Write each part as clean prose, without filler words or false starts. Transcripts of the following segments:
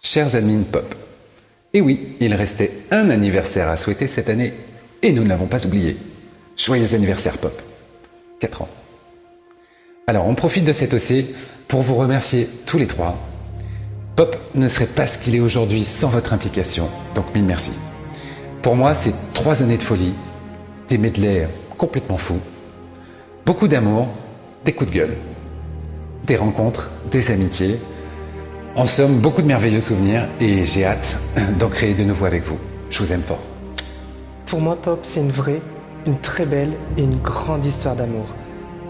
Chers admins pop, et oui, il restait un anniversaire à souhaiter cette année, et nous ne l'avons pas oublié. Joyeux anniversaire pop. 4 ans. Alors on profite de cet OC pour vous remercier tous les trois. Pop ne serait pas ce qu'il est aujourd'hui sans votre implication, donc mille merci. Pour moi, c'est 3 années de folie, des medleys complètement fous, beaucoup d'amour, des coups de gueule, des rencontres, des amitiés, en somme, beaucoup de merveilleux souvenirs et j'ai hâte d'en créer de nouveaux avec vous. Je vous aime fort. Pour moi, Pop, c'est une vraie, une très belle et une grande histoire d'amour.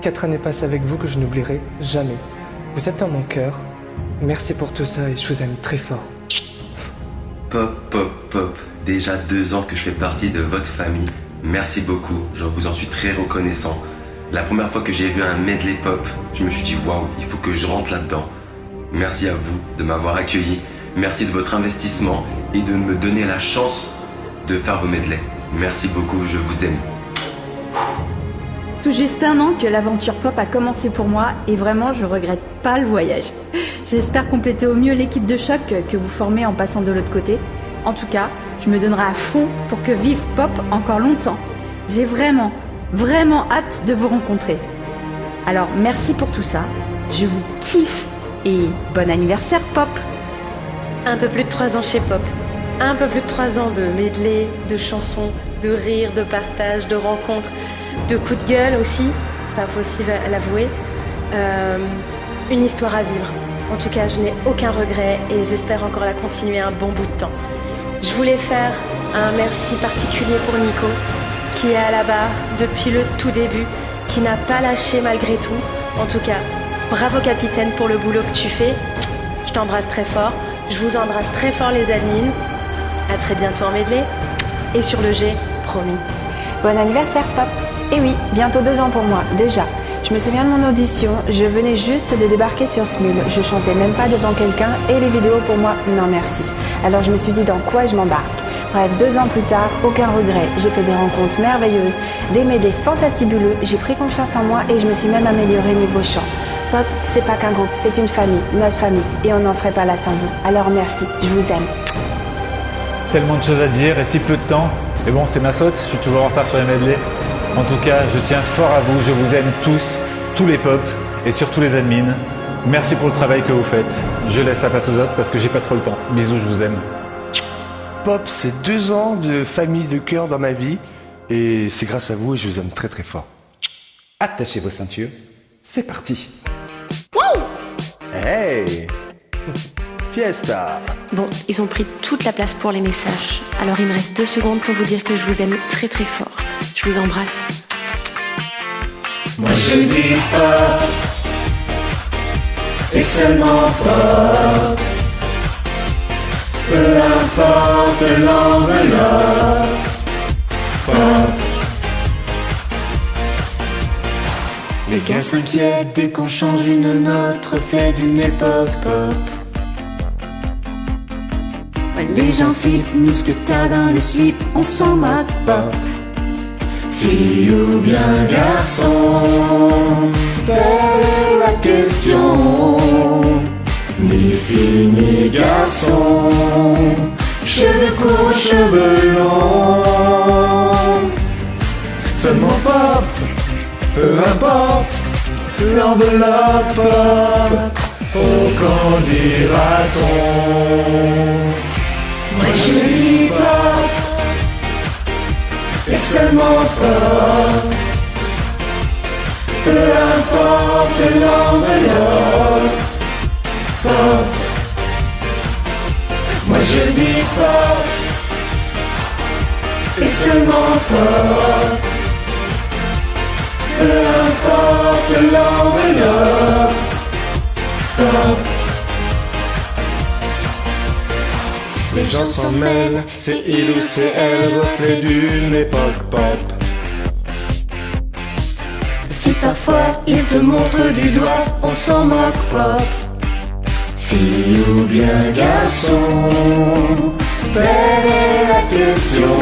4 années passées avec vous que je n'oublierai jamais. Vous êtes dans mon cœur. Merci pour tout ça et je vous aime très fort. Pop, pop, pop. Déjà 2 ans que je fais partie de votre famille. Merci beaucoup, je vous en suis très reconnaissant. La première fois que j'ai vu un medley pop, je me suis dit waouh, il faut que je rentre là-dedans. Merci à vous de m'avoir accueilli. Merci de votre investissement et de me donner la chance de faire vos medleys. Merci beaucoup, je vous aime. Tout juste 1 an que l'aventure pop a commencé pour moi et vraiment je regrette pas le voyage. J'espère compléter au mieux l'équipe de choc que vous formez en passant de l'autre côté. En tout cas, je me donnerai à fond pour que vive Pop encore longtemps. J'ai vraiment hâte de vous rencontrer. Alors merci pour tout ça, je vous kiffe et bon anniversaire Pop. Un peu plus de 3 ans chez Pop. Un peu plus de 3 ans de medley, de chansons, de rires, de partage, de rencontres, de coups de gueule aussi, ça faut aussi l'avouer. Une histoire à vivre. En tout cas, je n'ai aucun regret et j'espère encore la continuer un bon bout de temps. Je voulais faire un merci particulier pour Nico, qui est à la barre depuis le tout début, qui n'a pas lâché malgré tout. En tout cas, bravo capitaine pour le boulot que tu fais. Je t'embrasse très fort. Je vous embrasse très fort les admins. À très bientôt en medley. Et sur le G, promis. Bon anniversaire Pop. Et oui, bientôt 2 ans pour moi, déjà. Je me souviens de mon audition, je venais juste de débarquer sur Smule. Je chantais même pas devant quelqu'un et les vidéos pour moi, non merci. Alors je me suis dit dans quoi je m'embarque. Bref, 2 ans plus tard, aucun regret. J'ai fait des rencontres merveilleuses, des medleys fantastibuleux, j'ai pris confiance en moi et je me suis même améliorée niveau chant. Pop, c'est pas qu'un groupe, c'est une famille, notre famille. Et on n'en serait pas là sans vous. Alors merci, je vous aime. Tellement de choses à dire et si peu de temps. Mais bon, c'est ma faute, je suis toujours en retard sur les medleys. En tout cas, je tiens fort à vous, je vous aime tous les pop et surtout les admins. Merci pour le travail que vous faites. Je laisse la place aux autres parce que j'ai pas trop le temps. Bisous, je vous aime. Pop, c'est 2 ans de famille de cœur dans ma vie et c'est grâce à vous et je vous aime très très fort. Attachez vos ceintures, c'est parti. Hey Fiesta. Bon, ils ont pris toute la place pour les messages. Alors il me reste 2 secondes pour vous dire que je vous aime très très fort. Je vous embrasse. Moi je dis pop, et seulement pop. Peu importe l'enveloppe, pop. Les gars s'inquiètent dès qu'on change une note, reflet d'une époque pop. Les gens flippent, nous ce que t'as dans le slip, on s'en moque pop. Fille ou bien garçon, telle est la question. Ni fille ni garçon, cheveux courts, cheveux longs. Seulement pop, peu importe l'enveloppe pop. Oh, qu'en dira-t-on? Moi je dis pop, et seulement pop. Peu importe l'enveloppe pop. Moi je dis pop, et seulement pop. Peu importe l'enveloppe pop. Les gens s'en mêlent, c'est il ou c'est elle, reflet d'une époque pop. Si parfois ils te montrent du doigt, on s'en moque pop. Fille ou bien garçon, telle est la question.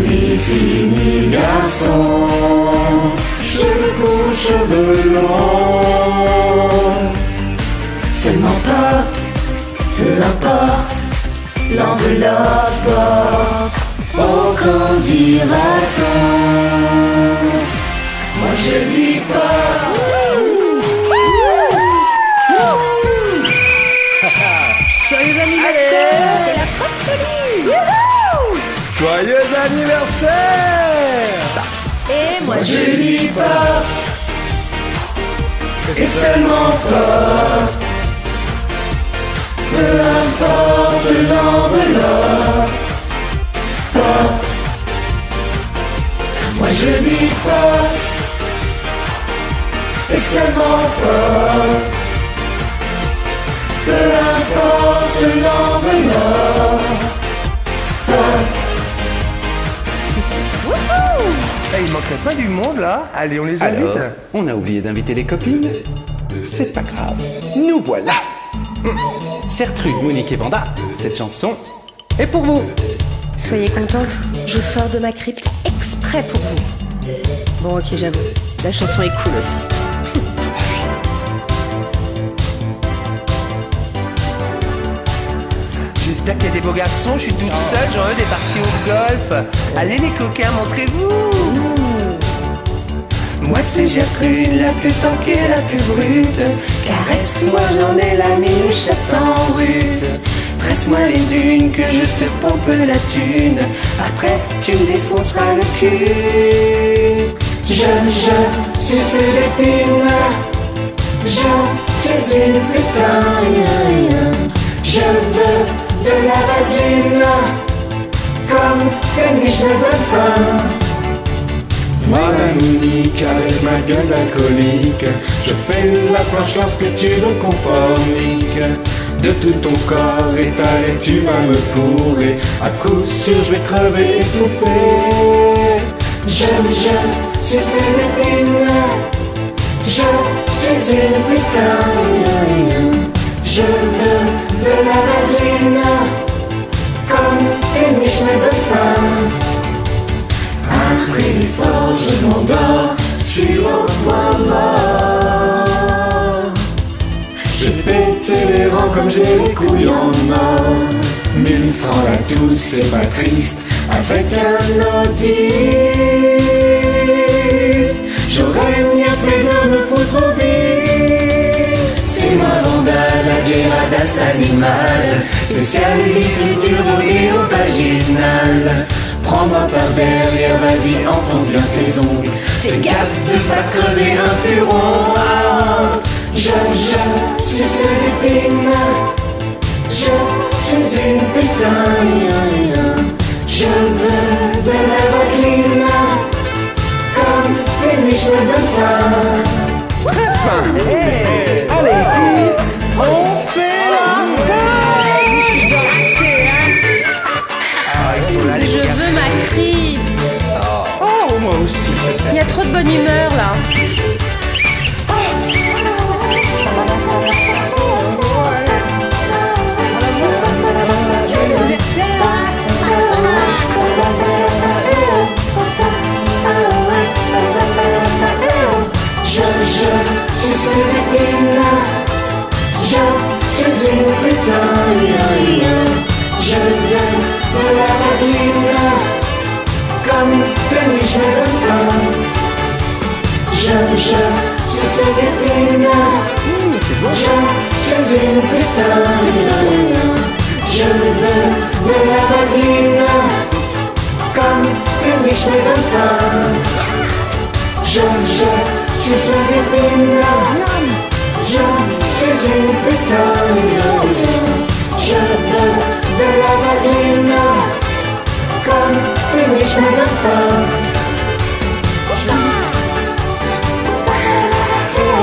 Ni fille ni garçon, cheveux courts, cheveux longs. Seulement pop, peu importe l'enveloppe, oh qu'en dira-t-on? Moi je dis pas. Joyeux anniversaire! C'est la pop folie. Joyeux anniversaire! Et moi Je dis pas. Et seulement pas. Peu importe l'enveloppe, pas. Moi je dis pas. Et seulement pas. Peu importe l'enveloppe, pas. Il manquerait pas du monde là. Allez, on les invite. Alors, on a oublié d'inviter les copines? C'est pas grave, nous voilà. Gertrude, Monique et Vanda, cette chanson est pour vous. soyez contente, je sors de ma crypte exprès pour vous. Bon ok j'avoue, la chanson est cool aussi. J'espère qu'il y a des beaux garçons. Je suis toute seule, j'en veux des parties au golf. Allez les coquins, montrez-vous. Moi c'est Gertrude, la plus tankée, la plus brute. Caresse-moi, j'en ai la michette en brute. Tresse-moi les dunes, que je te pompe la thune. Après tu me défonceras le cul. Je suce l'épine. Je suis une putain. Je veux de la vaseline, comme une miche de dauphin. Moi la Monique, avec ma gueule d'alcoolique, je fais la planche lorsque tu me conformiques. De tout ton corps étalé, tu vas me fourrer. À coup sûr, je vais crever étouffé. Je suis une épine. Je suis une putain. Je veux de la vaseline, comme une miche de dauphin. Après l'effort, je m'endors, je suis au point mort. J'ai pété les rangs comme j'ai les couilles en or. 1000 francs la touche, c'est pas triste, avec un autiste. J'aurais mieux fait de me foutre au vide. C'est moi Vanda, la vieille radasse animale, spécialiste du rodéo vaginal. Prends-moi par derrière, vas-y, enfonce bien tes ongles. Fais gaffe de pas crever un furon. Je suce l'épine. Je suis une putain. Je veux de la vaseline, comme des miches de dauphin. Très fin. Allez, on fait la Je veux ma crypte. Oh, moi aussi. Il y a trop de bonne humeur là. Je suis une épine. Je suis une putain. Je veux de la vaseline, comme des miches de dauphin. Je suis une épine. Je suis une putain. Je veux de la vaseline, comme des miches de dauphin. Je suis une épine. Je suis une putain. Je veux de la vaseline, comme une miche de dauphin.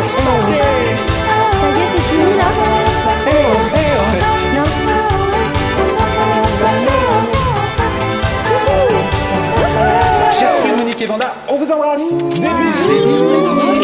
Ça y est, c'est fini là. Gertrude, Monique et Vanda, on vous embrasse. Des bisous.